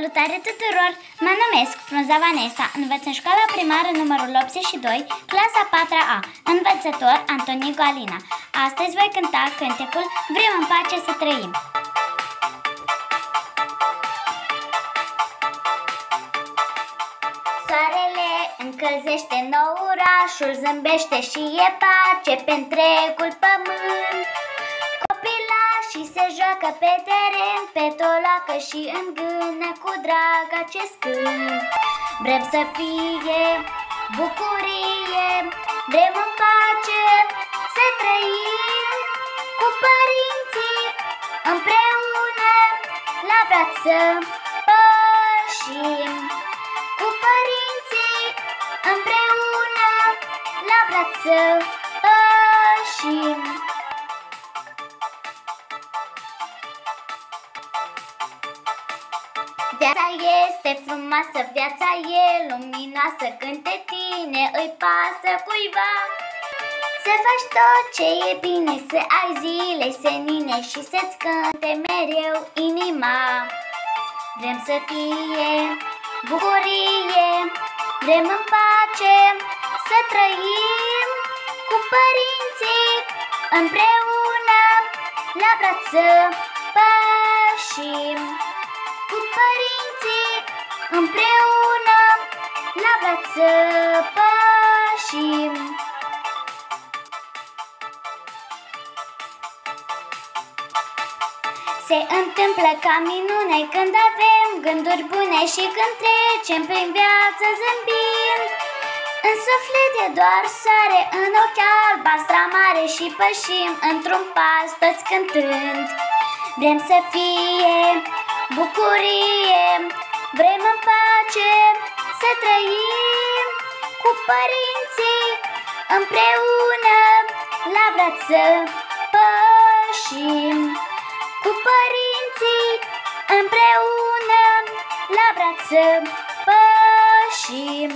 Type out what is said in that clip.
Salutare tuturor! Mă numesc Frunza Vanessa, învăț în școala primară numărul 82, clasa 4A, învățător Antonigo Alina. Astăzi voi cânta cântecul Vrem în pace să trăim. Soarele încălzește nou orașul, zâmbește și e pace pe întregul pământ. Copilașii se joacă pe teren, pe tolacă și în gână cu drag acest cânt. Vrem să fie bucurie, vrem în pace să trăim, cu părinții împreună la braț să pășim. Cu părinții împreună la braț să pășim. Viața este frumoasă, viața e luminoasă, când de tine îi pasă cuiva. Să faci tot ce e bine, să ai zile senine și să-ți cânte mereu inima. Vrem să fie bucurie, vrem în pace să trăim, cu părinții împreună la braț să pășim. Cu părinții împreună la braț să pășim. Se întâmplă ca minune când avem gânduri bune și când trecem prin viață zâmbind. În suflet e doar soare, în ochi albastra mare și pășim într-un pas toți cântând. Vrem să fie bucurie, vrem în pace să trăim, cu părinții împreună la braț să pășim. Cu părinții împreună la braț să pășim.